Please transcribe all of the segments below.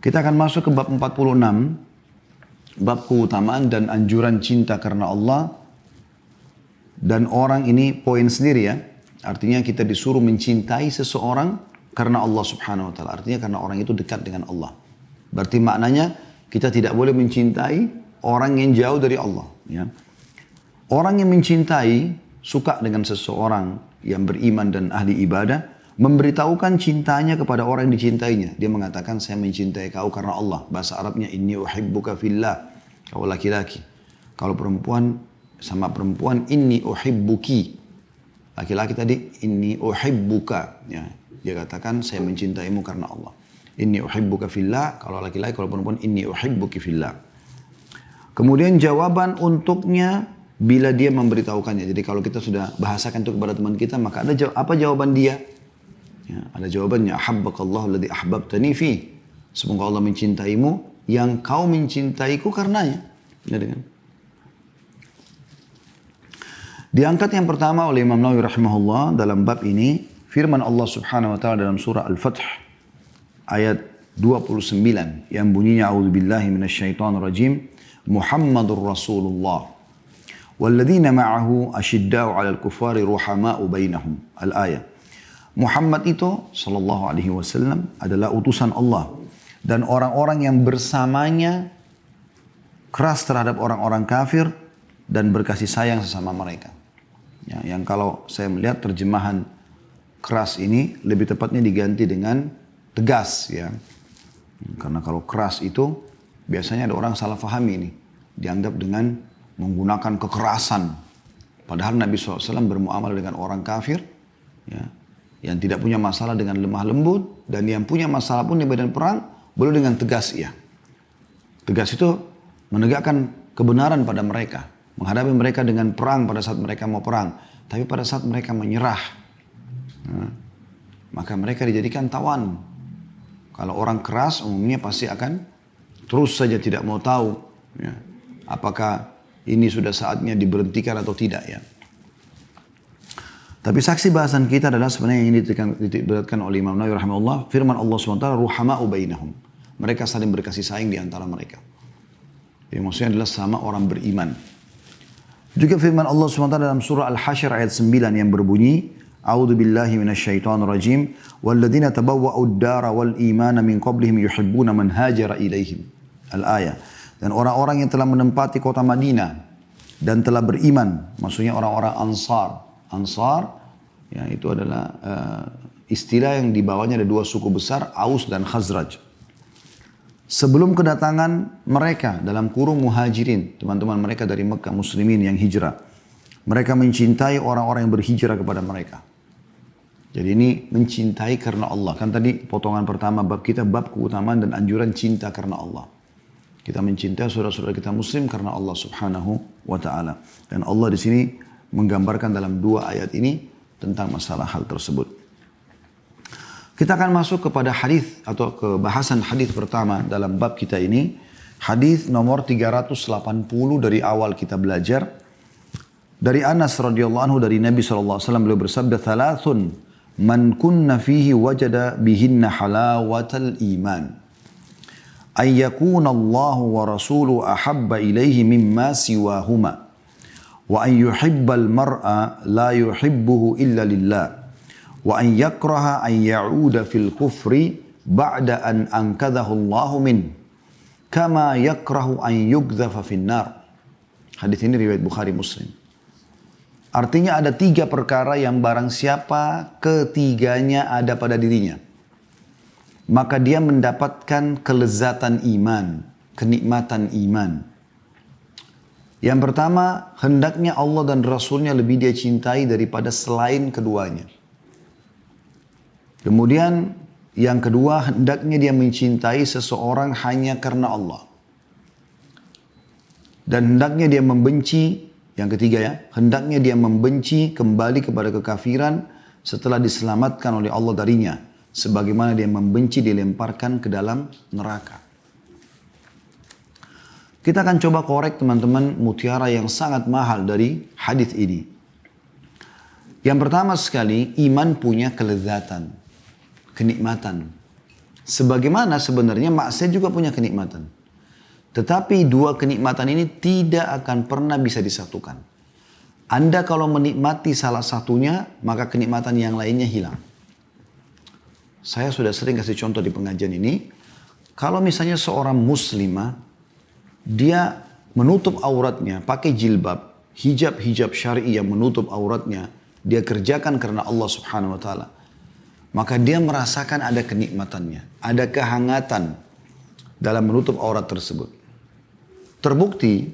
Kita akan masuk ke bab 46, bab keutamaan dan anjuran cinta karena Allah. Dan orang ini poin sendiri ya. Artinya kita disuruh mencintai seseorang karena Allah subhanahu wa ta'ala. Artinya karena orang itu dekat dengan Allah. Berarti maknanya kita tidak boleh mencintai orang yang jauh dari Allah. Ya. Orang yang mencintai, suka dengan seseorang yang beriman dan ahli ibadah, memberitahukan cintanya kepada orang yang dicintainya. Dia mengatakan, saya mencintai kau karena Allah. Bahasa Arabnya, inni uhibbuka fillah. Kalau laki-laki. Kalau perempuan, sama perempuan, inni uhibbuki. Laki-laki tadi, inni uhibbuka. Ya, dia katakan, saya mencintaimu karena Allah. Inni uhibbuka fillah. Kalau laki-laki, kalau perempuan, inni uhibbuki fillah. Kemudian jawaban untuknya bila dia memberitahukannya. Jadi kalau kita sudah bahasakan itu kepada teman kita, maka ada apa jawaban dia? Ya, ada jawabannya, ahabbakallahu alladhi ahbabtani fi. Semoga Allah mencintaimu yang kau mencintaiku karenanya. Ya, dengan. Diangkat yang pertama oleh Imam Nawawi rahimahullah dalam bab ini, firman Allah subhanahu wa ta'ala dalam surah Al-Fath ayat 29 yang bunyinya a'udzubillahi minasyaitonir rajim, Muhammadur Rasulullah walladzina ma'ahu asyidda'u 'alal kufari ruhama'u bainahum. Al-ayah. Muhammad itu sallallahu alaihi wasallam adalah utusan Allah dan orang-orang yang bersamanya keras terhadap orang-orang kafir dan berkasih sayang sesama mereka. Ya, yang kalau saya melihat terjemahan keras ini lebih tepatnya diganti dengan tegas ya. Karena kalau keras itu biasanya ada orang salah fahami ini, dianggap dengan menggunakan kekerasan. Padahal Nabi SAW bermuamalah dengan orang kafir ya, yang tidak punya masalah dengan lemah lembut, dan yang punya masalah pun di medan perang, boleh dengan tegas ya. Tegas itu menegakkan kebenaran pada mereka, menghadapi mereka dengan perang pada saat mereka mau perang. Tapi pada saat mereka menyerah, maka mereka dijadikan tawan. Kalau orang keras umumnya pasti akan terus saja tidak mau tahu ya, apakah ini sudah saatnya diberhentikan atau tidak ya. Tapi saksi bahasan kita adalah sebenarnya yang diberatkan oleh Imam Nawawi rahimahullah, firman Allah SWT, ruhama'u bainahum. Mereka saling berkasih sayang di antara mereka. Jadi maksudnya adalah sama orang beriman. Juga firman Allah SWT dalam surah Al-Hasyr ayat 9 yang berbunyi, A'udzu billahi minasyaitonir rajim, walladzina tabawwa'ud dara wal imana min qablihim yuhibbuna man hajara ilaihim. Al-ayah. Dan orang-orang yang telah menempati kota Madinah dan telah beriman, maksudnya orang-orang Ansar. Ansar, ya, itu adalah istilah yang dibawanya ada dua suku besar, Aus dan Khazraj. Sebelum kedatangan mereka dalam kurung muhajirin, teman-teman mereka dari Mekah, muslimin yang hijrah. Mereka mencintai orang-orang yang berhijrah kepada mereka. Jadi ini mencintai karena Allah. Kan tadi potongan pertama bab kita, bab keutamaan dan anjuran cinta karena Allah. Kita mencintai saudara-saudara kita muslim karena Allah subhanahu wa ta'ala. Dan Allah di sini menggambarkan dalam dua ayat ini tentang masalah hal tersebut. Kita akan masuk kepada hadis atau ke bahasan hadis pertama dalam bab kita ini. Hadis nomor 380 dari awal kita belajar. Dari Anas radhiyallahu anhu dari Nabi SAW beliau bersabda, "Thalathun man kunna fihi wajada bihinna halawatal iman. Ayyakuna Allah wa rasuluhu ahabba ilaihi mimma siwahuma. Wa an yuhibbal mar'a la yuhibbuhu illa lillah. Wa an yakraha an ya'uda fil kufri ba'da an ankadahu Allahu min. Kama yakrahu an yugdhafa fin nar." Hadis ini riwayat Bukhari Muslim. Artinya ada tiga perkara yang barang siapa ketiganya ada pada dirinya, maka dia mendapatkan kelezatan iman, kenikmatan iman. Yang pertama, hendaknya Allah dan Rasulnya lebih dia cintai daripada selain keduanya. Kemudian yang kedua, hendaknya dia mencintai seseorang hanya karena Allah. Dan hendaknya dia membenci, yang ketiga ya, hendaknya dia membenci kembali kepada kekafiran setelah diselamatkan oleh Allah darinya. Sebagaimana dia membenci dilemparkan ke dalam neraka. Kita akan coba korek teman-teman mutiara yang sangat mahal dari hadis ini. Yang pertama sekali, iman punya kelezatan, kenikmatan. Sebagaimana sebenarnya maksiat juga punya kenikmatan. Tetapi dua kenikmatan ini tidak akan pernah bisa disatukan. Anda kalau menikmati salah satunya, maka kenikmatan yang lainnya hilang. Saya sudah sering kasih contoh di pengajian ini. Kalau misalnya seorang muslimah, dia menutup auratnya, pakai jilbab, hijab syar'i yang menutup auratnya, dia kerjakan karena Allah Subhanahu wa taala. Maka dia merasakan ada kenikmatannya, ada kehangatan dalam menutup aurat tersebut. Terbukti,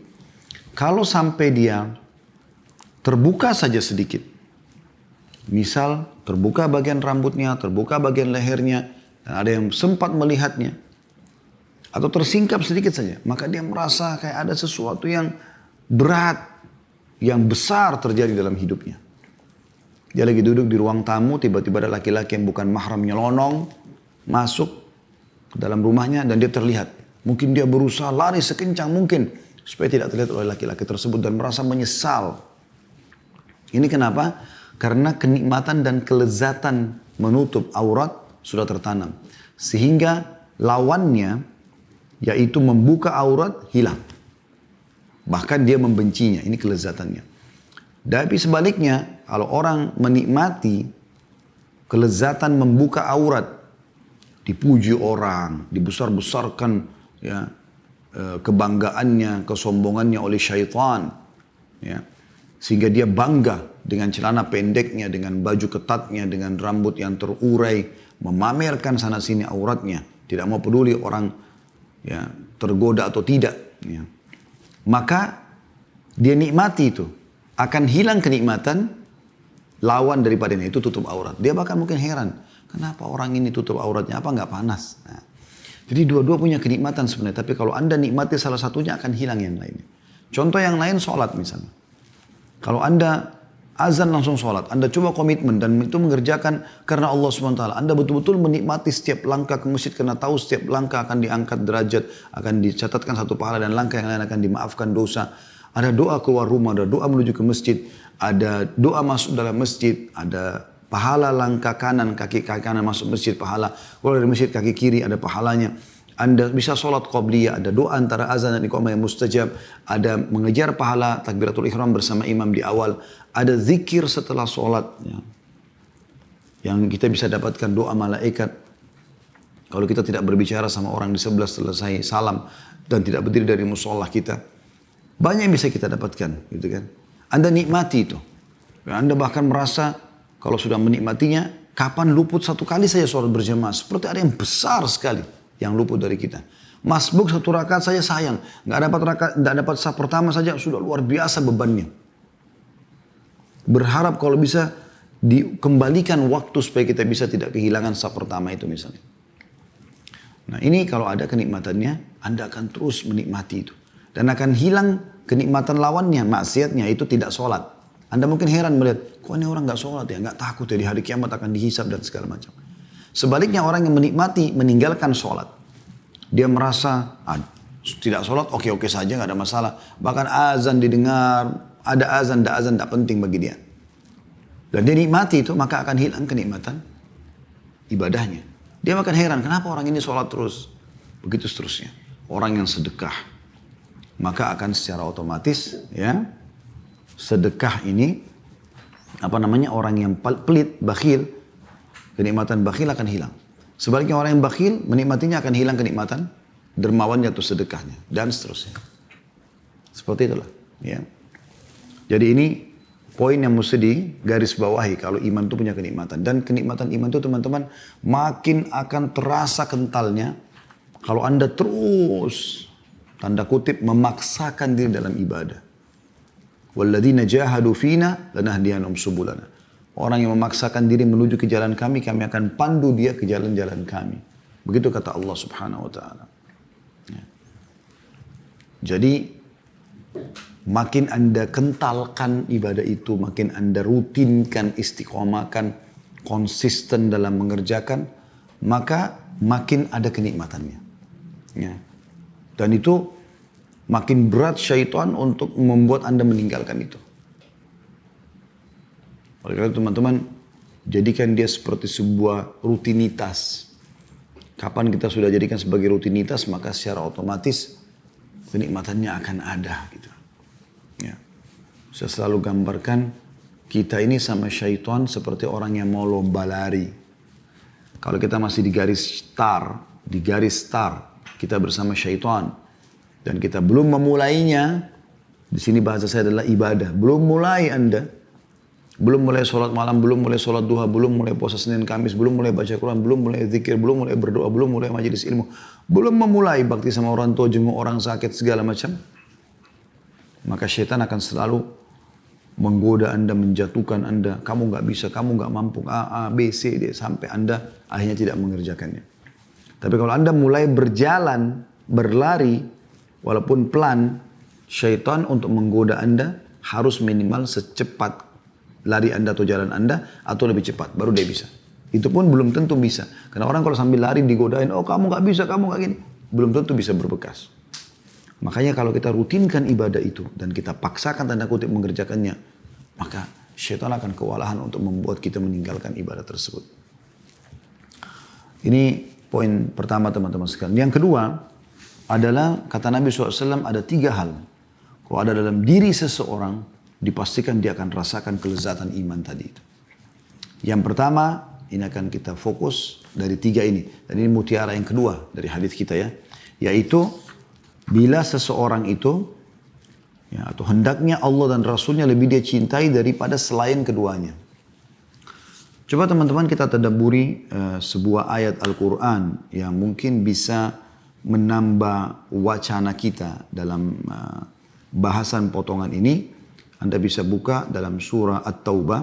kalau sampai dia terbuka saja sedikit, misal terbuka bagian rambutnya, terbuka bagian lehernya, dan ada yang sempat melihatnya, atau tersingkap sedikit saja, maka dia merasa kayak ada sesuatu yang berat, yang besar terjadi dalam hidupnya. Dia lagi duduk di ruang tamu, tiba-tiba ada laki-laki yang bukan mahram nyelonong, masuk ke dalam rumahnya dan dia terlihat. Mungkin dia berusaha lari sekencang mungkin, supaya tidak terlihat oleh laki-laki tersebut dan merasa menyesal. Ini kenapa? Karena kenikmatan dan kelezatan menutup aurat sudah tertanam. Sehingga lawannya, yaitu membuka aurat, hilang. Bahkan dia membencinya, ini kelezatannya. Tapi sebaliknya, kalau orang menikmati kelezatan membuka aurat, dipuji orang, dibesar-besarkan ya, kebanggaannya, kesombongannya oleh syaitan, ya, sehingga dia bangga dengan celana pendeknya, dengan baju ketatnya, dengan rambut yang terurai, memamerkan sana sini auratnya, tidak mau peduli orang ya, tergoda atau tidak, ya. Maka dia nikmati itu. Akan hilang kenikmatan, lawan daripada ini, itu tutup aurat. Dia bahkan mungkin heran, kenapa orang ini tutup auratnya, apa nggak panas? Nah, jadi dua-dua punya kenikmatan sebenarnya, tapi kalau Anda nikmati salah satunya akan hilang yang lainnya. Contoh yang lain, sholat misalnya. Kalau Anda azan langsung sholat, Anda coba komitmen dan itu mengerjakan karena Allah SWT. Anda betul-betul menikmati setiap langkah ke masjid karena tahu setiap langkah akan diangkat derajat, akan dicatatkan satu pahala dan langkah yang lain akan dimaafkan dosa. Ada doa keluar rumah, ada doa menuju ke masjid, ada doa masuk dalam masjid, ada pahala langkah kanan, kaki kanan masuk masjid, pahala. Keluar dari masjid kaki kiri ada pahalanya. Anda bisa sholat qabliyah, ada doa antara azan dan iqamah yang mustajab, ada mengejar pahala takbiratul ihram bersama imam di awal, ada zikir setelah sholat, ya, yang kita bisa dapatkan doa malaikat. Kalau kita tidak berbicara sama orang di sebelah selesai salam dan tidak berdiri dari musolah kita. Banyak yang bisa kita dapatkan, gitu kan. Anda nikmati itu. Anda bahkan merasa kalau sudah menikmatinya, kapan luput satu kali saja sholat berjamaah. Seperti ada yang besar sekali yang luput dari kita. Masbuk satu rakaat saja sayang. Nggak dapat sah pertama saja sudah luar biasa bebannya. Berharap kalau bisa dikembalikan waktu supaya kita bisa tidak kehilangan sah pertama itu misalnya. Nah ini kalau ada kenikmatannya, Anda akan terus menikmati itu. Dan akan hilang kenikmatan lawannya, maksiatnya, itu tidak sholat. Anda mungkin heran melihat, kok ini orang gak sholat ya, gak takut ya di hari kiamat akan dihisab dan segala macam. Sebaliknya orang yang menikmati, meninggalkan sholat. Dia merasa, tidak sholat, oke-oke saja, gak ada masalah. Bahkan azan didengar, ada azan, tidak penting bagi dia. Dan dia nikmati itu, maka akan hilang kenikmatan ibadahnya. Dia akan heran, kenapa orang ini sholat terus? Begitu seterusnya. Orang yang sedekah, maka akan secara otomatis ya sedekah ini orang yang pelit, bakhil, kenikmatan bakhil akan hilang. Sebaliknya orang yang bakhil menikmatinya akan hilang kenikmatan dermawannya atau sedekahnya dan seterusnya. Seperti itulah ya. Jadi ini poin yang mesti digaris bawahi kalau iman itu punya kenikmatan, dan kenikmatan iman itu teman-teman makin akan terasa kentalnya kalau Anda terus tanda kutip memaksakan diri dalam ibadah. Walladzina jahadu fina lanahdiyanahum subulana. Orang yang memaksakan diri menuju ke jalan kami, kami akan pandu dia ke jalan-jalan kami. Begitu kata Allah Subhanahu wa taala. Ya. Jadi makin Anda kentalkan ibadah itu, makin Anda rutinkan, istiqomahkan, konsisten dalam mengerjakan, maka makin ada kenikmatannya. Ya. Dan itu makin berat syaitan untuk membuat Anda meninggalkan itu. Oleh karena itu teman-teman, jadikan dia seperti sebuah rutinitas. Kapan kita sudah jadikan sebagai rutinitas, maka secara otomatis kenikmatannya akan ada gitu. Ya. Saya selalu gambarkan kita ini sama syaitan seperti orang yang mau lomba lari. Kalau kita masih di garis start, kita bersama syaitan dan kita belum memulainya. Di sini bahasa saya adalah ibadah. Belum mulai Anda, belum mulai sholat malam, belum mulai sholat duha, belum mulai puasa Senin Kamis, belum mulai baca Quran, belum mulai zikir, belum mulai berdoa, belum mulai majelis ilmu, belum memulai bakti sama orang tua, jenguk orang sakit segala macam, maka syaitan akan selalu menggoda Anda, menjatuhkan Anda. Kamu nggak bisa, kamu nggak mampu, A, B, C, D, sampai Anda akhirnya tidak mengerjakannya. Tapi kalau Anda mulai berjalan, berlari, walaupun pelan, syaitan untuk menggoda Anda harus minimal secepat lari Anda atau jalan Anda atau lebih cepat, baru dia bisa. Itu pun belum tentu bisa. Karena orang kalau sambil lari digodain, oh kamu nggak bisa, kamu nggak gini, belum tentu bisa berbekas. Makanya kalau kita rutinkan ibadah itu dan kita paksakan tanda kutip mengerjakannya, maka syaitan akan kewalahan untuk membuat kita meninggalkan ibadah tersebut. Ini poin pertama teman-teman sekalian. Yang kedua adalah kata Nabi SAW ada 3 hal. Kalau ada dalam diri seseorang, dipastikan dia akan rasakan kelezatan iman tadi itu. Yang pertama, ini akan kita fokus dari 3 ini. Dan ini mutiara yang kedua dari hadis kita ya. Yaitu, bila seseorang itu, ya, atau hendaknya Allah dan Rasulnya lebih dia cintai daripada selain keduanya. Coba teman-teman kita tadabburi sebuah ayat Al-Quran yang mungkin bisa menambah wacana kita dalam bahasan potongan ini. Anda bisa buka dalam surah At-Taubah,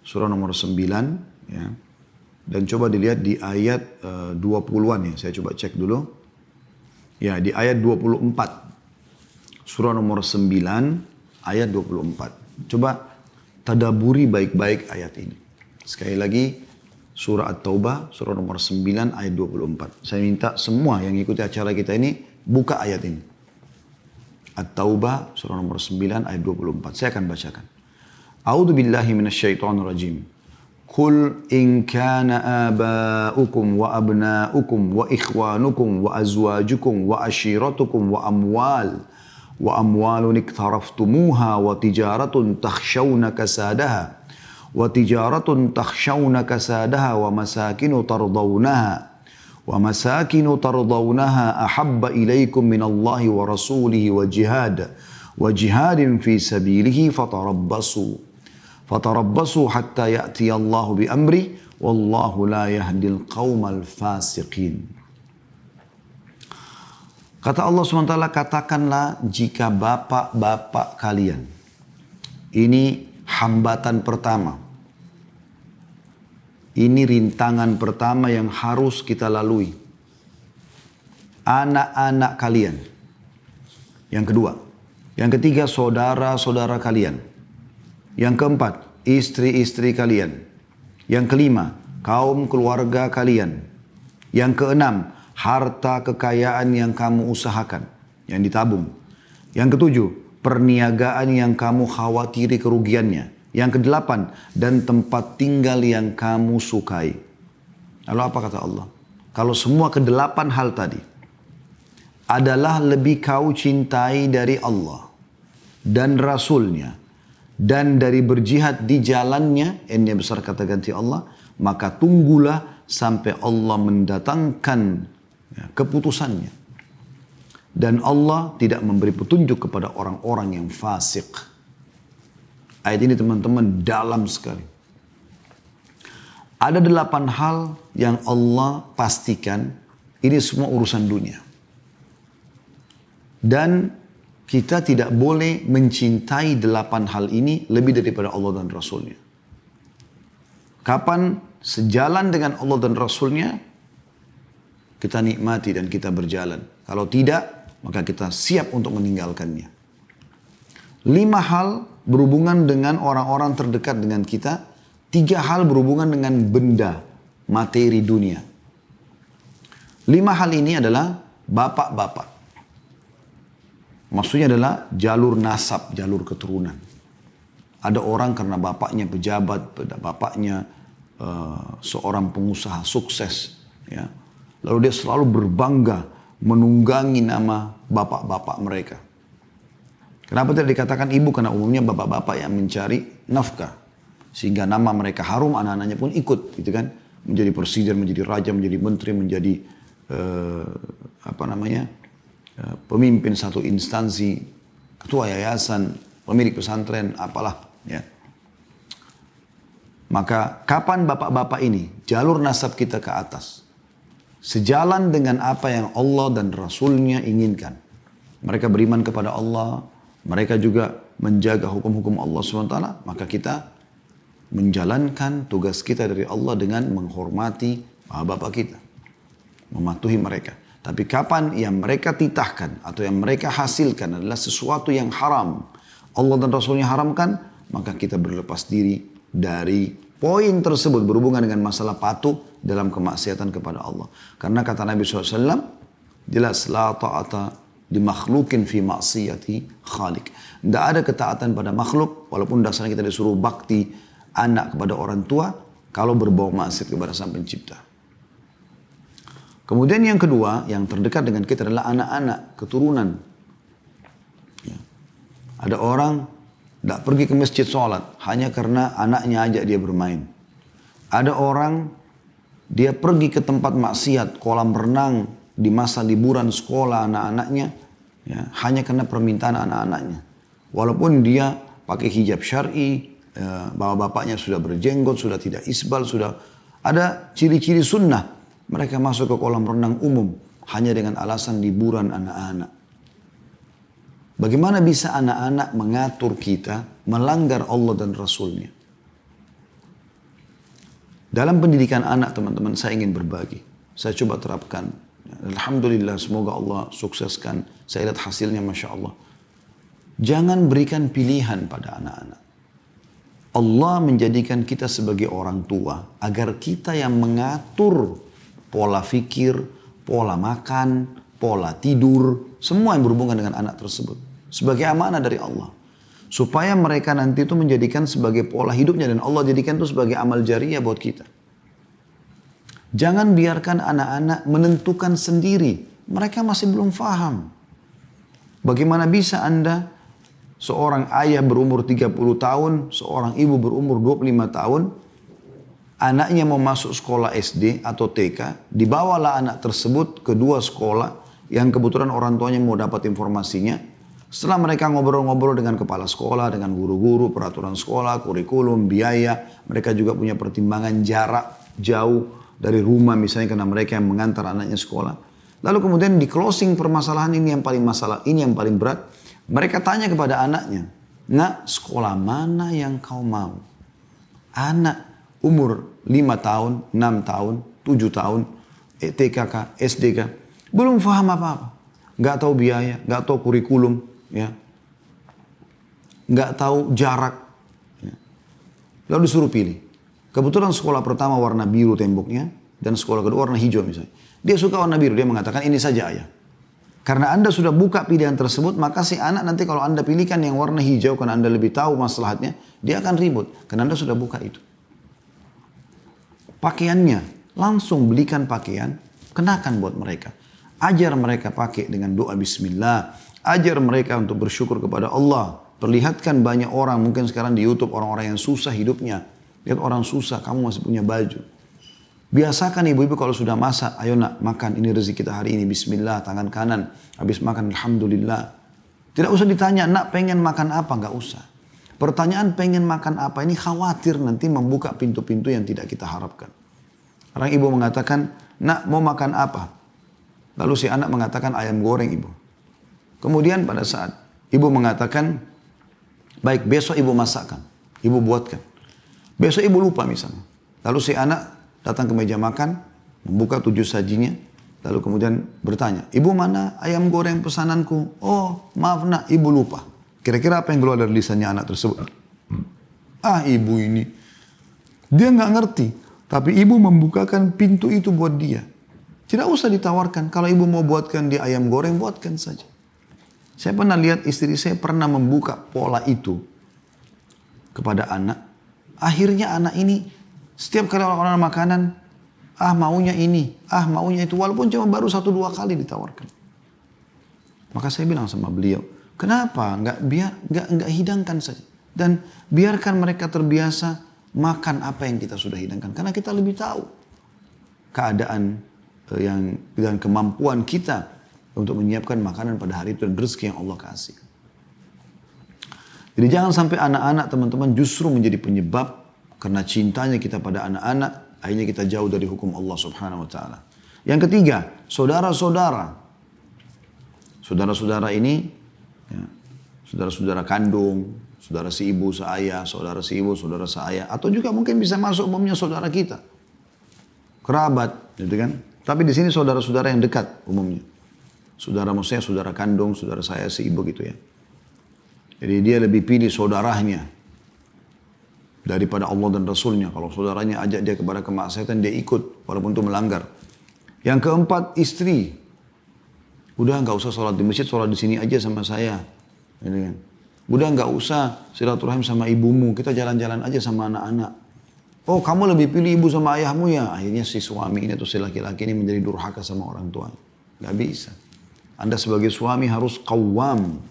surah nomor 9. Ya. Dan coba dilihat di ayat 20-an ya. Saya coba cek dulu. Ya, di ayat 24. Surah nomor 9, ayat 24. Coba tadaburi baik-baik ayat ini. Sekali lagi, surah At-Taubah, surah nomor 9, ayat 24. Saya minta semua yang ikuti acara kita ini, buka ayat ini. At-Taubah, surah nomor 9, ayat 24. Saya akan bacakan. A'udzu billahi minasyaitonir rajim. Qul in kana aba'ukum wa abna'ukum wa ikhwanukum wa azwajukum wa ashiratukum wa amwalun iktaraftumuha wa tijaratun takhshawna kasadaha wa masakinu tardawnaha ahabba ilaikum minallahi wa rasulihi wa jihadin fi sabilihi fatarabbasu hatta ya'tiyallahu bi amri wallahu la yahdil qaumal fasiqin. Kata Allah SWT, katakanlah jika bapak-bapak kalian, ini hambatan pertama, ini rintangan pertama yang harus kita lalui. Anak-anak kalian. Yang kedua. Yang ketiga, saudara-saudara kalian. Yang keempat, istri-istri kalian. Yang kelima, kaum keluarga kalian. Yang keenam, harta kekayaan yang kamu usahakan, yang ditabung. Yang ketujuh, perniagaan yang kamu khawatiri kerugiannya. Yang kedelapan, dan tempat tinggal yang kamu sukai. Lalu apa kata Allah? Kalau semua kedelapan hal tadi adalah lebih kau cintai dari Allah dan Rasulnya dan dari berjihad di jalannya, ini besar kata ganti Allah, maka tunggulah sampai Allah mendatangkan keputusannya. Dan Allah tidak memberi petunjuk kepada orang-orang yang fasik. Ayat ini teman-teman dalam sekali. Ada 8 hal yang Allah pastikan ini semua urusan dunia. Dan kita tidak boleh mencintai 8 hal ini lebih daripada Allah dan Rasulnya. Kapan sejalan dengan Allah dan Rasulnya, kita nikmati dan kita berjalan. Kalau tidak, maka kita siap untuk meninggalkannya. 5 hal berhubungan dengan orang-orang terdekat dengan kita. 3 hal berhubungan dengan benda, materi dunia. 5 hal ini adalah bapak-bapak. Maksudnya adalah jalur nasab, jalur keturunan. Ada orang karena bapaknya pejabat, bapaknya seorang pengusaha sukses, ya, Lalu dia selalu berbangga menunggangi nama bapak-bapak mereka. Kenapa tidak dikatakan ibu? Karena umumnya bapak-bapak yang mencari nafkah. Sehingga nama mereka harum, anak-anaknya pun ikut, gitu kan. Menjadi presiden, menjadi raja, menjadi menteri, menjadi pemimpin satu instansi, ketua yayasan, pemilik pesantren, apalah. Ya. Maka kapan bapak-bapak ini jalur nasab kita ke atas, sejalan dengan apa yang Allah dan Rasulnya inginkan. Mereka beriman kepada Allah, mereka juga menjaga hukum-hukum Allah SWT, maka kita menjalankan tugas kita dari Allah dengan menghormati bapak-bapak kita. Mematuhi mereka. Tapi kapan yang mereka titahkan atau yang mereka hasilkan adalah sesuatu yang haram, Allah dan Rasulnya haramkan, maka kita berlepas diri dari poin tersebut berhubungan dengan masalah patuh dalam kemaksiatan kepada Allah. Karena kata Nabi SAW, jelas la ta'ata di makhlukin fi maksiyati khalik. Tidak ada ketaatan pada makhluk, walaupun dasarnya kita disuruh bakti anak kepada orang tua, kalau berbau maksiat kepada Sang Pencipta. Kemudian yang kedua, yang terdekat dengan kita adalah anak-anak, keturunan. Ya. Ada orang tidak pergi ke masjid sholat, hanya karena anaknya ajak dia bermain. Ada orang, dia pergi ke tempat maksiat, kolam renang, di masa liburan sekolah anak-anaknya, ya, hanya karena permintaan anak-anaknya. Walaupun dia pakai hijab syar'i, bapak-bapaknya sudah berjenggot, sudah tidak isbal, sudah ada ciri-ciri sunnah. Mereka masuk ke kolam renang umum hanya dengan alasan liburan anak-anak. Bagaimana bisa anak-anak mengatur kita melanggar Allah dan Rasulnya? Dalam pendidikan anak, teman-teman, saya ingin berbagi. Saya coba terapkan. Alhamdulillah, semoga Allah sukseskan. Saya lihat hasilnya, Masya Allah. Jangan berikan pilihan pada anak-anak. Allah menjadikan kita sebagai orang tua agar kita yang mengatur pola fikir, pola makan, pola tidur, semua yang berhubungan dengan anak tersebut. Sebagai amanah dari Allah. Supaya mereka nanti itu menjadikan sebagai pola hidupnya dan Allah jadikan itu sebagai amal jariah buat kita. Jangan biarkan anak-anak menentukan sendiri. Mereka masih belum faham. Bagaimana bisa Anda, seorang ayah berumur 30 tahun, seorang ibu berumur 25 tahun, anaknya mau masuk sekolah SD atau TK, dibawalah anak tersebut ke dua sekolah yang kebetulan orang tuanya mau dapat informasinya. Setelah mereka ngobrol-ngobrol dengan kepala sekolah, dengan guru-guru, peraturan sekolah, kurikulum, biaya, mereka juga punya pertimbangan jarak jauh dari rumah misalnya karena mereka yang mengantar anaknya sekolah. Lalu kemudian di closing permasalahan ini yang paling berat, mereka tanya kepada anaknya, "Nak, sekolah mana yang kau mau?" Anak umur 5 tahun, 6 tahun, 7 tahun, TKK, SDK, belum paham apa-apa. Nggak tahu biaya, nggak tahu kurikulum, ya, nggak tahu jarak. Ya. Lalu disuruh pilih. Kebetulan sekolah pertama warna biru temboknya, dan sekolah kedua warna hijau misalnya. Dia suka warna biru, dia mengatakan ini saja ayah. Karena Anda sudah buka pilihan tersebut, maka si anak nanti kalau Anda pilihkan yang warna hijau, karena Anda lebih tahu masalahnya, dia akan ribut. Karena Anda sudah buka itu. Pakaiannya, langsung belikan pakaian, kenakan buat mereka. Ajar mereka pakai dengan doa bismillah. Ajar mereka untuk bersyukur kepada Allah. Perlihatkan banyak orang, mungkin sekarang di YouTube, orang-orang yang susah hidupnya. Lihat orang susah, kamu masih punya baju. Biasakan ibu-ibu kalau sudah masak, ayo nak makan, ini rezeki kita hari ini, bismillah, tangan kanan. Habis makan, alhamdulillah. Tidak usah ditanya, nak pengen makan apa, nggak usah. Pertanyaan pengen makan apa ini khawatir nanti membuka pintu-pintu yang tidak kita harapkan. Orang ibu mengatakan, nak mau makan apa? Lalu si anak mengatakan ayam goreng ibu. Kemudian pada saat ibu mengatakan, baik besok ibu masakkan, ibu buatkan. Besok ibu lupa misalnya. Lalu si anak datang ke meja makan, membuka 7 sajinya, lalu kemudian bertanya, ibu mana ayam goreng pesananku? Oh maaf nak, ibu lupa. Kira-kira apa yang keluar dari lisannya anak tersebut? Ah ibu ini, dia nggak ngerti. Tapi ibu membukakan pintu itu buat dia. Tidak usah ditawarkan. Kalau ibu mau buatkan dia ayam goreng, buatkan saja. Saya pernah lihat istri saya pernah membuka pola itu kepada anak. Akhirnya anak ini setiap kali orang makanan, maunya ini, maunya itu. Walaupun cuma baru 1-2 kali ditawarkan. Maka saya bilang sama beliau, kenapa nggak hidangkan saja. Dan biarkan mereka terbiasa makan apa yang kita sudah hidangkan. Karena kita lebih tahu keadaan dan kemampuan kita untuk menyiapkan makanan pada hari itu dan rezeki yang Allah kasih. Jadi jangan sampai anak-anak teman-teman justru menjadi penyebab karena cintanya kita pada anak-anak, akhirnya kita jauh dari hukum Allah Subhanahu wa taala. Yang ketiga, saudara-saudara. Saudara-saudara ini ya, saudara-saudara kandung, saudara si ibu, seayah, saudara si ibu, saudara seayah, atau juga mungkin bisa masuk umumnya saudara kita. Kerabat, gitu kan? Tapi di sini saudara-saudara yang dekat umumnya. Saudara maksudnya saudara kandung, saudara saya, si ibu gitu ya. Jadi dia lebih pilih saudaranya daripada Allah dan Rasulnya. Kalau saudaranya ajak dia kepada kemaksiatan, dia ikut walaupun itu melanggar. Yang keempat, istri. Udah nggak usah sholat di masjid, sholat di sini aja sama saya. Gitu kan? Udah nggak usah silaturahim sama ibumu, kita jalan-jalan aja sama anak-anak. Oh kamu lebih pilih ibu sama ayahmu ya. Akhirnya si suami ini atau si laki-laki ini menjadi durhaka sama orang tuanya. Nggak bisa. Anda sebagai suami harus qawwam.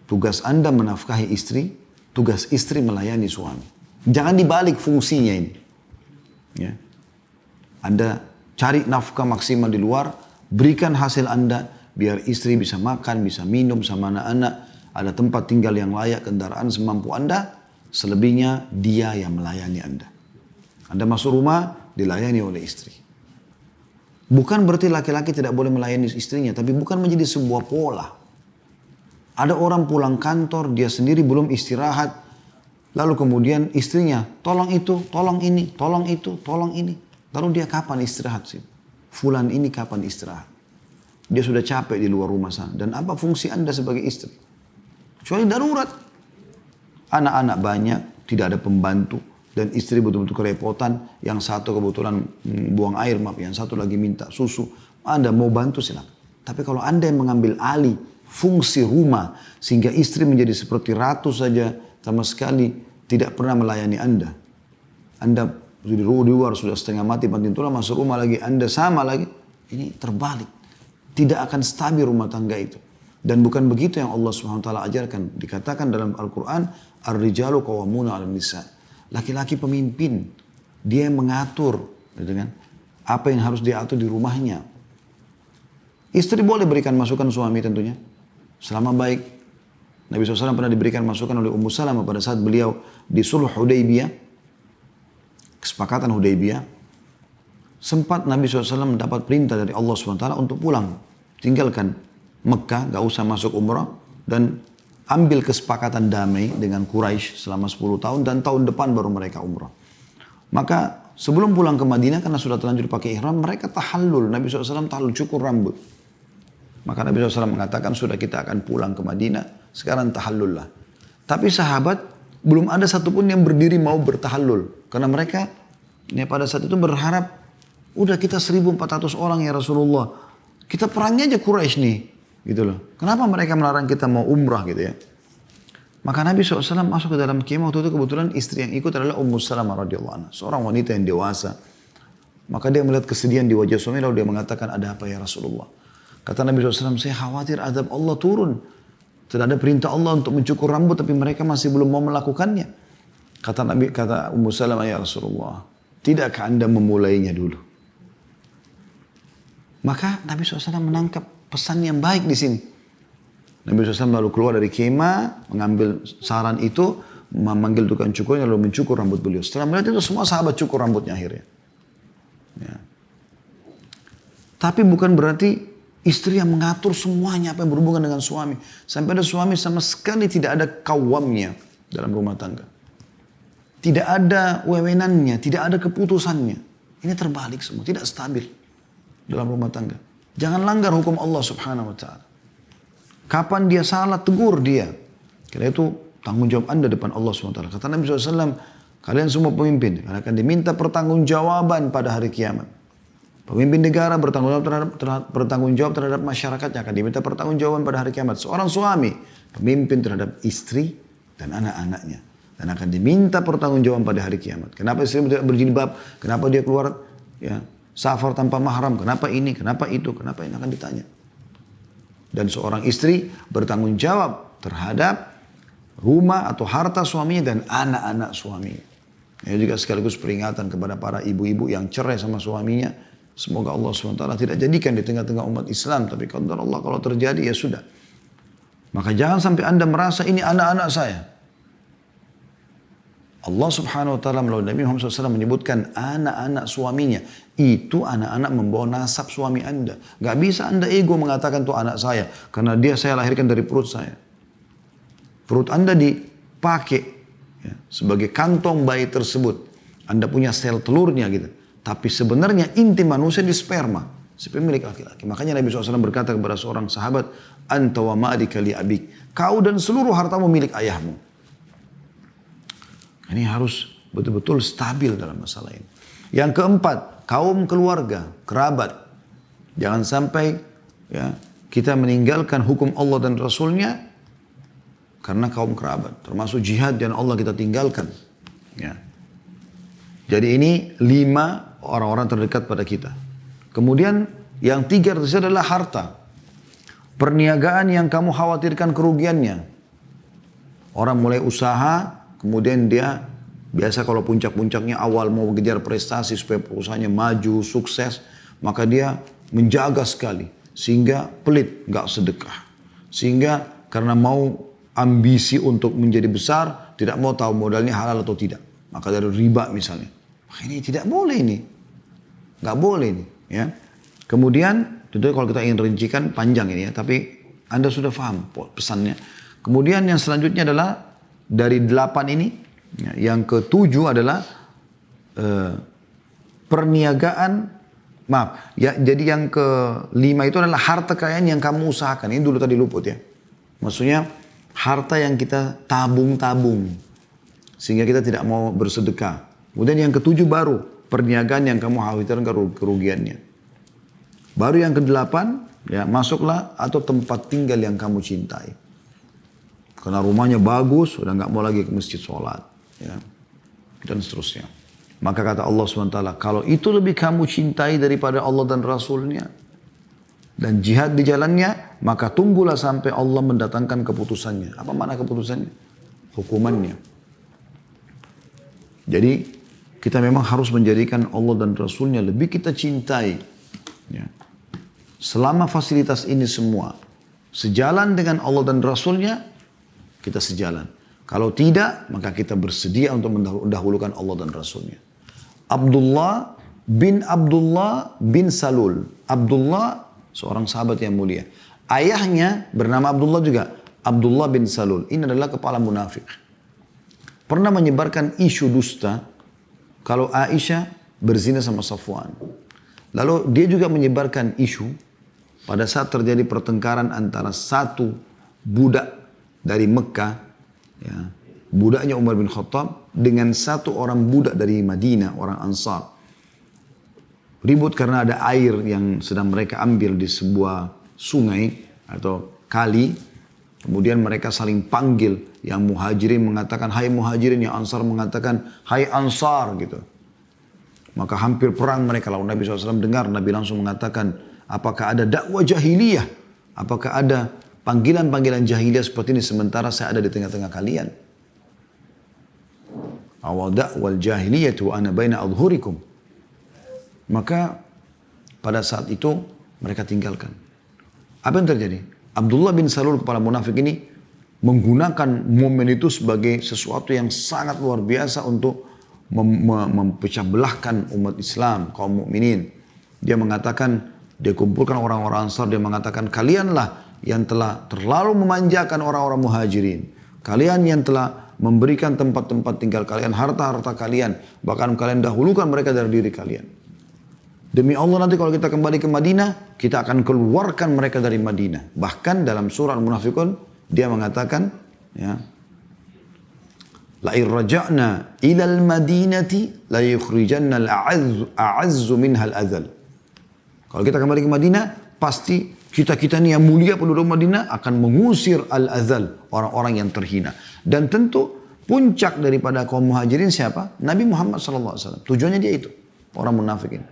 Tugas Anda menafkahi istri, tugas istri melayani suami. Jangan dibalik fungsinya ini. Ya. Anda cari nafkah maksimal di luar, berikan hasil Anda, biar istri bisa makan, bisa minum sama anak-anak, ada tempat tinggal yang layak, kendaraan semampu Anda, selebihnya dia yang melayani Anda. Anda masuk rumah, dilayani oleh istri. Bukan berarti laki-laki tidak boleh melayani istrinya, tapi bukan menjadi sebuah pola. Ada orang pulang kantor, dia sendiri belum istirahat, lalu kemudian istrinya, tolong itu, tolong ini, tolong itu, tolong ini. Lalu dia kapan istirahat sih? Fulan ini kapan istirahat? Dia sudah capek di luar rumah sana. Dan apa fungsi Anda sebagai istri? Kecuali darurat. Anak-anak banyak, tidak ada pembantu. Dan istri betul-betul kerepotan. Yang satu kebetulan buang air, maaf. Yang satu lagi minta susu. Anda mau bantu silakan. Tapi kalau Anda yang mengambil alih fungsi rumah. Sehingga istri menjadi seperti ratu saja. Sama sekali tidak pernah melayani Anda. Anda di luar sudah setengah mati, banting tulang, masuk rumah lagi. Anda sama lagi. Ini terbalik. Tidak akan stabil rumah tangga itu. Dan bukan begitu yang Allah SWT ajarkan. Dikatakan dalam Al-Quran, Ar-rijalu qawwamuna 'alan nisa'. Laki-laki pemimpin, dia yang mengatur, gitu kan? Apa yang harus diatur di rumahnya. Istri boleh berikan masukan suami tentunya, selama baik. Nabi SAW pernah diberikan masukan oleh Ummu Salamah pada saat beliau di Sulh Hudaybiyah, kesepakatan Hudaybiyah. Sempat Nabi SAW mendapat perintah dari Allah SWT untuk pulang, tinggalkan Mekah, gak usah masuk umrah, dan ambil kesepakatan damai dengan Quraisy selama 10 tahun dan tahun depan baru mereka umrah. Maka sebelum pulang ke Madinah karena sudah terlanjur pakai ihram, mereka tahallul. Nabi SAW tahallul, cukur rambut. Maka Nabi SAW mengatakan sudah kita akan pulang ke Madinah, sekarang tahallul lah. Tapi sahabat belum ada satupun yang berdiri mau bertahallul. Karena mereka ya, pada saat itu berharap, udah kita 1.400 orang ya Rasulullah. Kita perangnya aja Quraisy nih. Gitu loh. Kenapa mereka melarang kita mau umrah gitu ya? Maka Nabi SAW masuk ke dalam kemah. Waktu itu kebetulan istri yang ikut adalah Ummu Salamah radhiyallahu anha. Seorang wanita yang dewasa. Maka dia melihat kesedihan di wajah suami. Lalu dia mengatakan, ada apa ya Rasulullah? Kata Nabi SAW, saya khawatir azab Allah turun. Tidak ada perintah Allah untuk mencukur rambut. Tapi mereka masih belum mau melakukannya. Kata Ummu Salamah, ya Rasulullah, tidakkah Anda memulainya dulu? Maka Nabi SAW menangkap pesan yang baik di sini. Nabi SAW lalu keluar dari kemah, mengambil saran itu, memanggil tukang cukurnya, lalu mencukur rambut beliau. Setelah melihat itu semua sahabat cukur rambutnya akhirnya. Ya. Tapi bukan berarti istri yang mengatur semuanya apa yang berhubungan dengan suami. Sampai ada suami sama sekali tidak ada kawamnya dalam rumah tangga. Tidak ada wewenannya, tidak ada keputusannya. Ini terbalik semua, tidak stabil dalam rumah tangga. Jangan langgar hukum Allah Subhanahu wa ta'ala. Kapan dia salah, tegur dia. Karena itu tanggung jawab Anda depan Allah Subhanahu wa ta'ala. Kata Nabi SAW, kalian semua pemimpin akan diminta pertanggungjawaban pada hari kiamat. Pemimpin negara bertanggung jawab terhadap masyarakatnya, akan diminta pertanggungjawaban pada hari kiamat. Seorang suami pemimpin terhadap istri dan anak-anaknya, dan akan diminta pertanggungjawaban pada hari kiamat. Kenapa istri tidak berjilbab? Kenapa dia keluar Ya, safar tanpa mahram, kenapa ini, kenapa itu, kenapa ini akan ditanya. Dan seorang istri bertanggung jawab terhadap rumah atau harta suaminya dan anak-anak suaminya. Ini juga sekaligus peringatan kepada para ibu-ibu yang cerai sama suaminya. Semoga Allah SWT tidak jadikan di tengah-tengah umat Islam. Tapi qadar Allah kalau terjadi ya sudah. Maka jangan sampai Anda merasa ini anak-anak saya. Allah Subhanahu Wa Taala melalui Nabi Muhammad SAW menyebutkan anak-anak suaminya. Itu anak-anak membawa nasab suami Anda. Gak bisa Anda ego mengatakan itu anak saya. Karena dia saya lahirkan dari perut saya. Perut Anda dipakai ya, sebagai kantong bayi tersebut. Anda punya sel telurnya gitu. Tapi sebenarnya inti manusia di sperma. Sperma milik laki-laki. Makanya Nabi SAW berkata kepada seorang sahabat, Anta wa ma'adika li abik. Kau dan seluruh hartamu milik ayahmu. Ini harus betul-betul stabil dalam masalah ini. Yang keempat, kaum keluarga, kerabat. Jangan sampai ya, kita meninggalkan hukum Allah dan Rasulnya karena kaum kerabat. Termasuk jihad dan Allah kita tinggalkan. Ya. Jadi ini 5 orang-orang terdekat pada kita. Kemudian yang 3 tersisa adalah harta. Perniagaan yang kamu khawatirkan kerugiannya. Orang mulai usaha, kemudian dia biasa kalau puncak-puncaknya awal mau mengejar prestasi supaya perusahaannya maju, sukses. Maka dia menjaga sekali. Sehingga pelit, gak sedekah. Sehingga karena mau ambisi untuk menjadi besar, tidak mau tahu modalnya halal atau tidak. Maka dari riba misalnya. Ini tidak boleh ini. Gak boleh ini. Ya. Kemudian, tentunya kalau kita ingin rincikan panjang ini ya. Tapi Anda sudah paham pesannya. Kemudian yang selanjutnya adalah dari 8 ini. Yang ke-7 adalah perniagaan. Maaf. Ya, jadi yang ke-5 itu adalah harta kekayaan yang kamu usahakan. Ini dulu tadi luput ya. Maksudnya harta yang kita tabung-tabung. Sehingga kita tidak mau bersedekah. Kemudian yang ke-7 baru. Perniagaan yang kamu khawatirkan kerugiannya. Baru yang ke-8. Ya, masuklah atau tempat tinggal yang kamu cintai. Karena rumahnya bagus. Sudah gak mau lagi ke masjid sholat. Ya, dan seterusnya. Maka kata Allah SWT. Kalau itu lebih kamu cintai daripada Allah dan Rasulnya. Dan jihad di jalannya, maka tunggulah sampai Allah mendatangkan keputusannya. Apa makna keputusannya? Hukumannya. Jadi kita memang harus menjadikan Allah dan Rasulnya lebih kita cintai. Ya. Selama fasilitas ini semua sejalan dengan Allah dan Rasulnya, kita sejalan. Kalau tidak, maka kita bersedia untuk mendahulukan Allah dan Rasulnya. Abdullah bin Salul. Abdullah seorang sahabat yang mulia. Ayahnya bernama Abdullah juga. Abdullah bin Salul. Ini adalah kepala munafik. Pernah menyebarkan isu dusta. Kalau Aisyah berzina sama Safwan. Lalu dia juga menyebarkan isu. Pada saat terjadi pertengkaran antara satu budak dari Mekah. Ya, budaknya Umar bin Khattab. Dengan satu orang budak dari Madinah. Orang Ansar. Ribut karena ada air yang sedang mereka ambil di sebuah sungai atau kali. Kemudian mereka saling panggil. Yang muhajirin mengatakan, hai muhajirin. Yang ansar mengatakan, hai ansar gitu. Maka hampir perang mereka. Lalu Nabi SAW dengar, Nabi langsung mengatakan, apakah ada dakwah jahiliyah? Apakah ada panggilan-panggilan jahiliyah seperti ini sementara saya ada di tengah-tengah kalian? Awal dakwal jahiliyah wa ana baina adhurikum. Maka pada saat itu mereka tinggalkan. Apa yang terjadi? Abdullah bin Salul kepala munafik ini menggunakan momen itu sebagai sesuatu yang sangat luar biasa untuk mempecah belahkan umat Islam, kaum mukminin. Dia mengatakan, dia kumpulkan orang-orang Ansar, dia mengatakan, kalianlah yang telah terlalu memanjakan orang-orang muhajirin. Kalian yang telah memberikan tempat-tempat tinggal kalian, harta-harta kalian. Bahkan kalian dahulukan mereka dari diri kalian. Demi Allah nanti kalau kita kembali ke Madinah, kita akan keluarkan mereka dari Madinah. Bahkan dalam surah Al-Munafiqun, dia mengatakan, ya, la'in raja'na ilal madinati la yukhrijanna al-a'azzu minha al-azal. Kalau kita kembali ke Madinah, pasti kita-kita ini yang mulia penduduk Madinah akan mengusir al-azal, orang-orang yang terhina. Dan tentu puncak daripada kaum muhajirin siapa? Nabi Muhammad SAW. Tujuannya dia itu, orang munafik ini.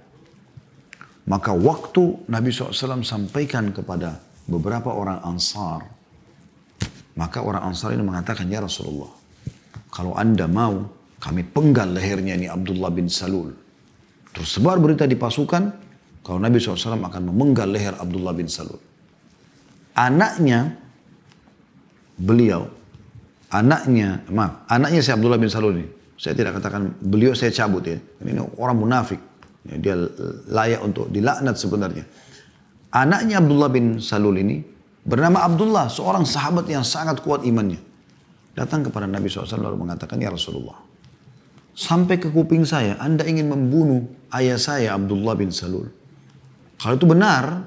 Maka waktu Nabi SAW sampaikan kepada beberapa orang Ansar, maka orang Ansar ini mengatakan, ya Rasulullah, kalau anda mau, kami penggal lehernya ini Abdullah bin Salul. Terus sebar berita di pasukan, kalau Nabi SAW akan memenggal leher Abdullah bin Salul. Anaknya si Abdullah bin Salul ini. Saya tidak katakan beliau, saya cabut ya. Ini orang munafik. Dia layak untuk dilaknat sebenarnya. Anaknya Abdullah bin Salul ini bernama Abdullah, seorang sahabat yang sangat kuat imannya. Datang kepada Nabi SAW lalu mengatakan, ya Rasulullah, sampai ke kuping saya, anda ingin membunuh ayah saya Abdullah bin Salul. Kalau itu benar,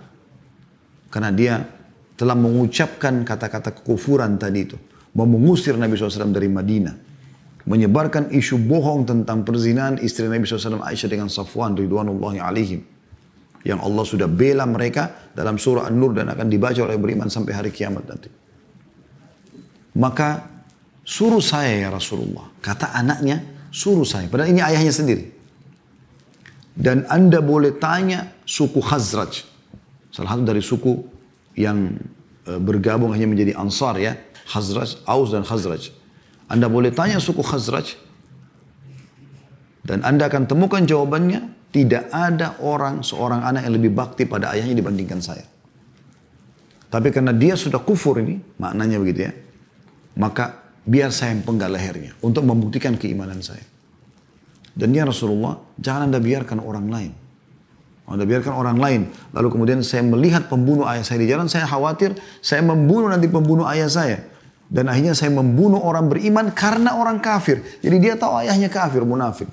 karena dia telah mengucapkan kata-kata kekufuran tadi itu, mau mengusir Nabi SAW dari Madinah, menyebarkan isu bohong tentang perzinahan istri Nabi SAW Aisyah dengan Safwan ridwanullahi alaihim, yang Allah sudah bela mereka dalam surah An-Nur dan akan dibaca oleh beriman sampai hari kiamat nanti. Maka suruh saya ya Rasulullah, kata anaknya, suruh saya, padahal ini ayahnya sendiri. Dan anda boleh tanya suku Khazraj, salah satu dari suku yang bergabung hanya menjadi Ansar ya, Khazraj, Aus dan Khazraj. Anda boleh tanya suku Khazraj dan anda akan temukan jawabannya, tidak ada seorang anak yang lebih bakti pada ayahnya dibandingkan saya. Tapi karena dia sudah kufur ini, maknanya begitu ya, maka biar saya yang penggal lehernya untuk membuktikan keimanan saya. Dan ya Rasulullah, jangan anda biarkan orang lain. Anda biarkan orang lain. Lalu kemudian saya melihat pembunuh ayah saya di jalan, saya khawatir saya membunuh nanti pembunuh ayah saya. Dan akhirnya saya membunuh orang beriman karena orang kafir. Jadi dia tahu ayahnya kafir, munafik.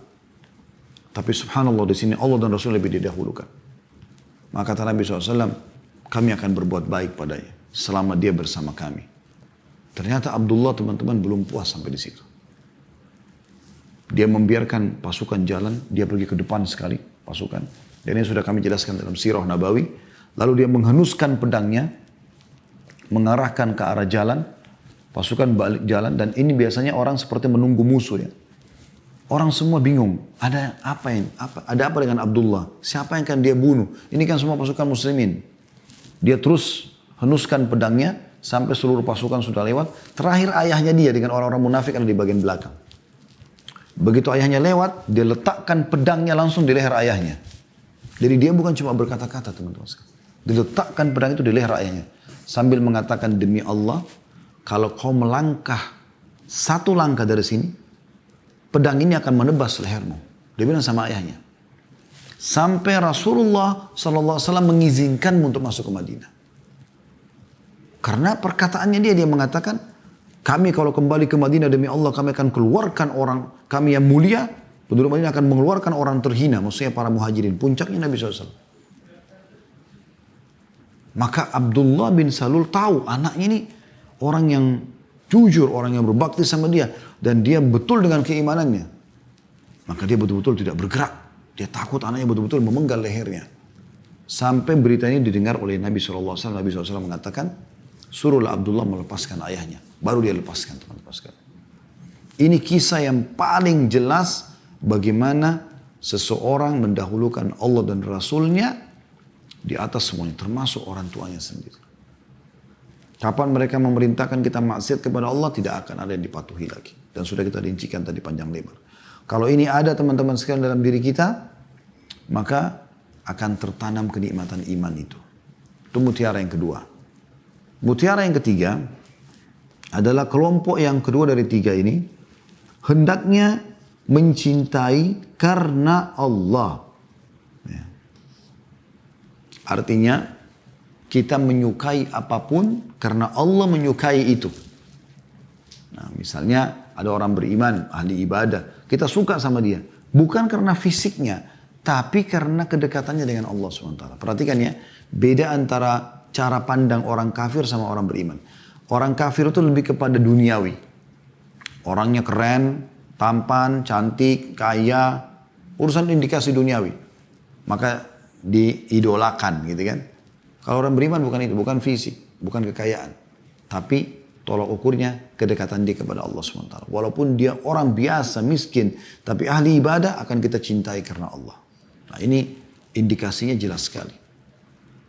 Tapi subhanallah di sini Allah dan Rasul lebih didahulukan. Maka kata Nabi SAW, kami akan berbuat baik padanya selama dia bersama kami. Ternyata Abdullah teman-teman belum puas sampai di situ. Dia membiarkan pasukan jalan, dia pergi ke depan sekali pasukan. Dan ini sudah kami jelaskan dalam Sirah Nabawi. Lalu dia menghenuskan pedangnya, mengarahkan ke arah jalan, pasukan balik jalan, dan ini biasanya orang seperti menunggu musuh ya. Orang semua bingung, ada apa dengan Abdullah? Siapa yang akan dia bunuh? Ini kan semua pasukan muslimin. Dia terus henuskan pedangnya sampai seluruh pasukan sudah lewat. Terakhir ayahnya dia dengan orang-orang munafik ada di bagian belakang. Begitu ayahnya lewat, dia letakkan pedangnya langsung di leher ayahnya. Jadi dia bukan cuma berkata-kata teman-teman. Diletakkan pedang itu di leher ayahnya. Sambil mengatakan, demi Allah, kalau kau melangkah satu langkah dari sini, pedang ini akan menebas lehermu. Dia bilang sama ayahnya. Sampai Rasulullah SAW mengizinkanmu untuk masuk ke Madinah. Karena perkataannya dia mengatakan, kami kalau kembali ke Madinah demi Allah, kami akan keluarkan orang kami yang mulia, penduduk Madinah akan mengeluarkan orang terhina, maksudnya para muhajirin. Puncaknya Nabi SAW. Maka Abdullah bin Salul tahu anaknya ini orang yang jujur, orang yang berbakti sama dia. Dan dia betul dengan keimanannya. Maka dia betul-betul tidak bergerak. Dia takut anaknya betul-betul memenggal lehernya. Sampai berita ini didengar oleh Nabi SAW. Nabi SAW mengatakan, suruhlah Abdullah melepaskan ayahnya. Baru dia lepaskan teman-teman sekalian. Ini kisah yang paling jelas bagaimana seseorang mendahulukan Allah dan Rasulnya di atas semuanya. Termasuk orang tuanya sendiri. Kapan mereka memerintahkan kita maksiat kepada Allah, tidak akan ada yang dipatuhi lagi. Dan sudah kita rincikan tadi panjang lebar. Kalau ini ada teman-teman sekalian dalam diri kita, maka akan tertanam kenikmatan iman itu. Itu mutiara yang kedua. Mutiara yang ketiga adalah kelompok yang kedua dari tiga ini, hendaknya mencintai karena Allah. Ya. Artinya, kita menyukai apapun karena Allah menyukai itu. Nah, misalnya ada orang beriman, ahli ibadah. Kita suka sama dia. Bukan karena fisiknya, tapi karena kedekatannya dengan Allah SWT. Perhatikan ya, beda antara cara pandang orang kafir sama orang beriman. Orang kafir itu lebih kepada duniawi. Orangnya keren, tampan, cantik, kaya. Urusan indikasi duniawi. Maka diidolakan gitu kan. Kalau orang beriman bukan itu, bukan fisik, bukan kekayaan. Tapi tolak ukurnya kedekatan dia kepada Allah SWT. Walaupun dia orang biasa, miskin, tapi ahli ibadah akan kita cintai karena Allah. Nah ini indikasinya jelas sekali.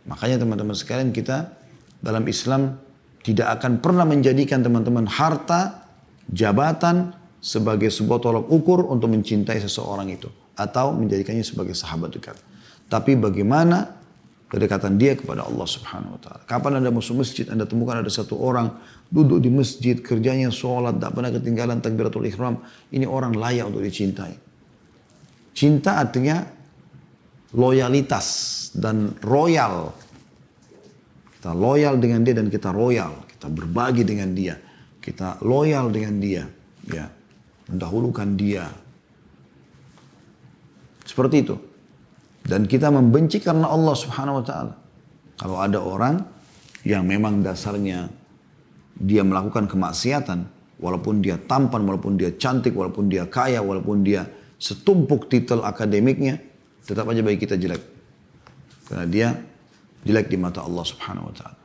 Makanya teman-teman sekalian, kita dalam Islam tidak akan pernah menjadikan teman-teman harta, jabatan sebagai sebuah tolak ukur untuk mencintai seseorang itu. Atau menjadikannya sebagai sahabat dekat. Tapi bagaimana kedekatan dia kepada Allah Subhanahu Wa Taala. Kapan Anda masuk masjid, Anda temukan ada satu orang duduk di masjid, kerjanya sholat, tak pernah ketinggalan takbiratul ihram. Ini orang layak untuk dicintai. Cinta artinya loyalitas dan royal. Kita loyal dengan dia dan kita royal. Kita berbagi dengan dia. Kita loyal dengan dia. Ya, mendahulukan dia. Seperti itu. Dan kita membenci karena Allah Subhanahu Wa Taala. Kalau ada orang yang memang dasarnya dia melakukan kemaksiatan, walaupun dia tampan, walaupun dia cantik, walaupun dia kaya, walaupun dia setumpuk titel akademiknya, tetap aja bagi kita jelek. Karena dia jelek di mata Allah Subhanahu Wa Taala.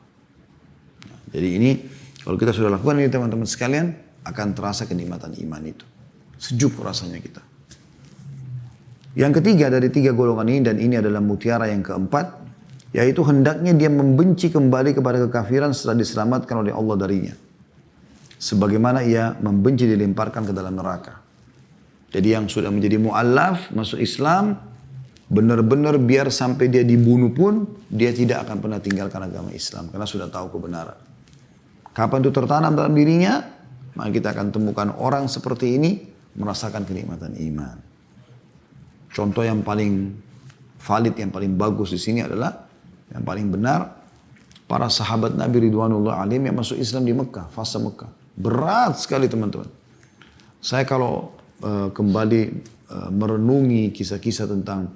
Nah, jadi ini kalau kita sudah lakukan ini teman-teman sekalian, akan terasa kenikmatan iman itu. Sejuk rasanya kita. Yang ketiga dari 3 golongan ini, dan ini adalah mutiara yang keempat, yaitu hendaknya dia membenci kembali kepada kekafiran setelah diselamatkan oleh Allah darinya. Sebagaimana ia membenci dilemparkan ke dalam neraka. Jadi yang sudah menjadi mu'allaf, masuk Islam, benar-benar biar sampai dia dibunuh pun, dia tidak akan pernah tinggalkan agama Islam. Karena sudah tahu kebenaran. Kapan itu tertanam dalam dirinya, maka kita akan temukan orang seperti ini merasakan kenikmatan iman. Contoh yang paling valid, yang paling bagus di sini adalah, yang paling benar, para sahabat Nabi Ridwanullah alaihim yang masuk Islam di Mekah, fase Mekah. Berat sekali teman-teman. Saya kalau kembali merenungi kisah-kisah tentang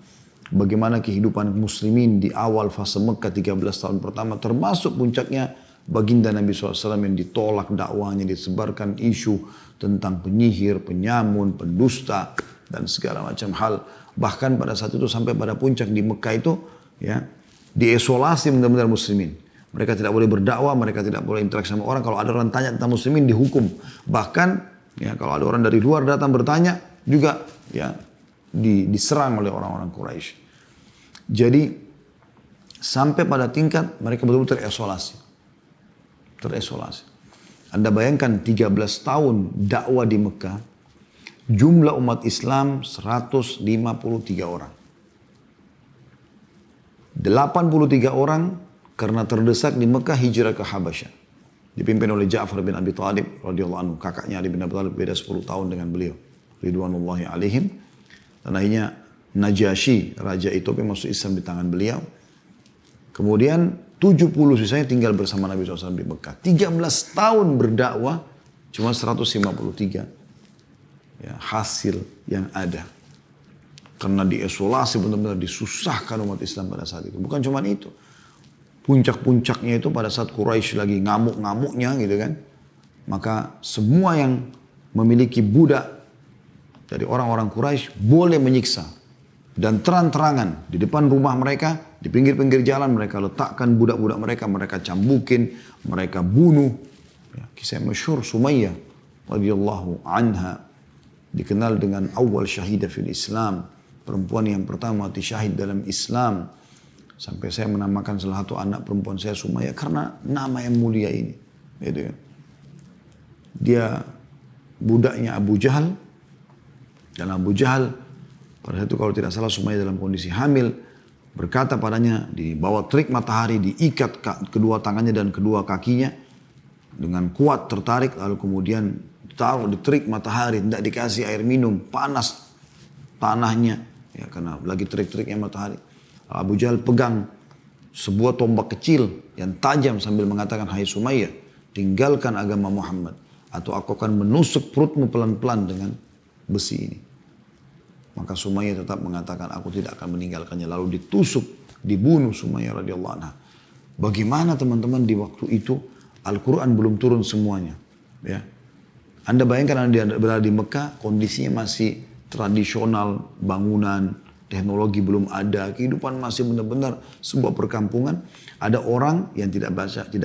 bagaimana kehidupan muslimin di awal fase Mekah 13 tahun pertama, termasuk puncaknya baginda Nabi SAW yang ditolak dakwahnya, disebarkan isu tentang penyihir, penyamun, pendusta, dan segala macam hal. Bahkan pada saat itu sampai pada puncak di Mekah itu, ya, diisolasi benar-benar muslimin. Mereka tidak boleh berdakwah, mereka tidak boleh interaksi sama orang. Kalau ada orang tanya tentang muslimin dihukum. Bahkan ya, kalau ada orang dari luar datang bertanya juga ya diserang oleh orang-orang Quraisy. Jadi sampai pada tingkat mereka betul-betul terisolasi. Terisolasi. Anda bayangkan 13 tahun dakwah di Mekah, jumlah umat Islam 153 orang. 83 orang karena terdesak di Mekah hijrah ke Habasyah. Dipimpin oleh Ja'far bin Abi Thalib radhiyallahu anhu. Kakaknya Ali bin Abi Thalib beda 10 tahun dengan beliau. Ridwanullahi alaihim. Dan akhirnya Najasyi, Raja Ethiopia masuk Islam di tangan beliau. Kemudian 70 sisanya tinggal bersama Nabi SAW di Mekah. 13 tahun berdakwah, cuma 153 ya, hasil yang ada. Karena diisolasi benar-benar disusahkan umat Islam pada saat itu. Bukan cuma itu. Puncak-puncaknya itu pada saat Quraisy lagi ngamuk-ngamuknya gitu kan. Maka semua yang memiliki budak dari orang-orang Quraisy boleh menyiksa. Dan terang-terangan di depan rumah mereka, di pinggir-pinggir jalan mereka letakkan budak-budak mereka, mereka cambukin, mereka bunuh. Ya, kisah masyhur Sumayyah radhiyallahu anha dikenal dengan awal syahidah fil Islam, perempuan yang pertama mati syahid dalam Islam. Sampai saya menamakan salah satu anak perempuan saya Sumayyah karena nama yang mulia ini. Gitu. Dia budaknya Abu Jahal. Dan Abu Jahal pada saat itu kalau tidak salah Sumayyah dalam kondisi hamil, berkata padanya, dibawa terik matahari, diikat kedua tangannya dan kedua kakinya dengan kuat tertarik, lalu kemudian ditaruh di terik matahari, tidak dikasih air minum, panas tanahnya, ya karena lagi terik-teriknya matahari. Abu Jahal pegang sebuah tombak kecil yang tajam sambil mengatakan, "Hai Sumayyah, tinggalkan agama Muhammad atau aku akan menusuk perutmu pelan-pelan dengan besi ini." Maka Sumayyah tetap mengatakan, "Aku tidak akan meninggalkannya." Lalu ditusuk, dibunuh Sumayyah radhiyallahu anha. Bagaimana teman-teman di waktu itu Al-Quran belum turun semuanya. Ya. Anda bayangkan Anda berada di Mekah, kondisinya masih tradisional, bangunan, teknologi belum ada, kehidupan masih benar-benar sebuah perkampungan. Ada orang yang tidak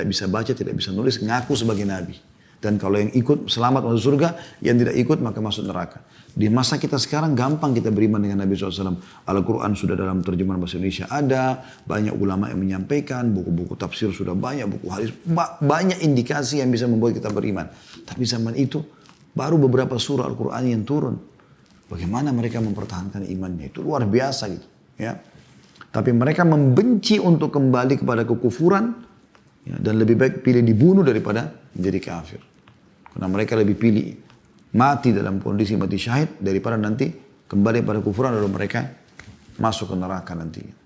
bisa baca, tidak bisa nulis, ngaku sebagai nabi. Dan kalau yang ikut selamat masuk surga, yang tidak ikut maka masuk neraka. Di masa kita sekarang gampang kita beriman dengan Nabi SAW. Al-Quran sudah dalam terjemahan bahasa Indonesia ada, banyak ulama yang menyampaikan, buku-buku tafsir sudah banyak, buku hadis, banyak indikasi yang bisa membuat kita beriman. Tapi zaman itu baru beberapa surah Al-Quran yang turun. Bagaimana mereka mempertahankan imannya, itu luar biasa gitu. Ya. Tapi mereka membenci untuk kembali kepada kekufuran, ya, dan lebih baik pilih dibunuh daripada menjadi kafir. Karena mereka lebih pilih mati dalam kondisi mati syahid daripada nanti kembali pada kufuran lalu mereka masuk ke neraka nantinya.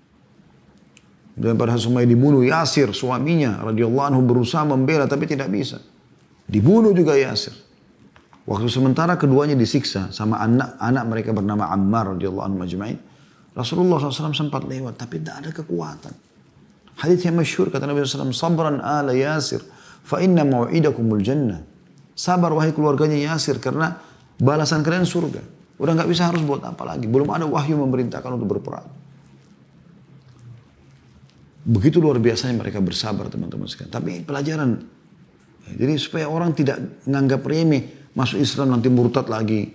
Dan pada Sumai dibunuh Yasir, suaminya radhiyallahu anhu berusaha membela tapi tidak bisa. Dibunuh juga Yasir. Waktu sementara keduanya disiksa sama anak mereka bernama Ammar radhiyallahu anhu majma'in. Rasulullah SAW sempat lewat tapi tidak ada kekuatan. Hadits yang masyhur kata Nabi SAW, sabran ala Yasir fa inna mau'idakumul jannah. Sabar wahai keluarganya Yasir karena balasan kalian surga. Udah nggak bisa harus buat apa lagi. Belum ada wahyu memerintahkan untuk berperang. Begitu luar biasanya mereka bersabar teman-teman sekalian. Tapi pelajaran. Jadi supaya orang tidak menganggap remeh. Masuk Islam nanti murtad lagi.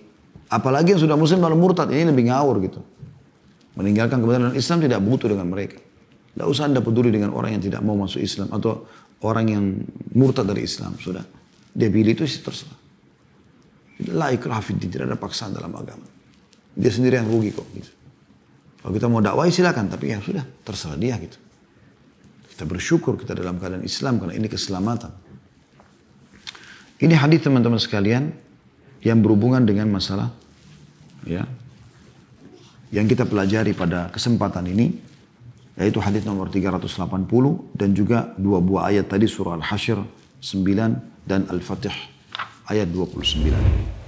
Apalagi yang sudah muslim malah murtad. Ini lebih ngawur gitu. Meninggalkan kebenaran Islam tidak butuh dengan mereka. Tidak usah Anda peduli dengan orang yang tidak mau masuk Islam. Atau orang yang murtad dari Islam. Sudah. Dia pilih itu terserah. La ikrah fiddin, tidak ada paksaan dalam agama. Dia sendiri yang rugi kok. Gitu. Kalau kita mau dakwah silakan, tapi ya sudah, terserah dia gitu. Kita bersyukur kita dalam keadaan Islam karena ini keselamatan. Ini hadis teman-teman sekalian yang berhubungan dengan masalah ya yang kita pelajari pada kesempatan ini, yaitu hadis nomor 380 dan juga dua buah ayat tadi surah Al-Hasyr 9 dan Al-Fatih ayat 29.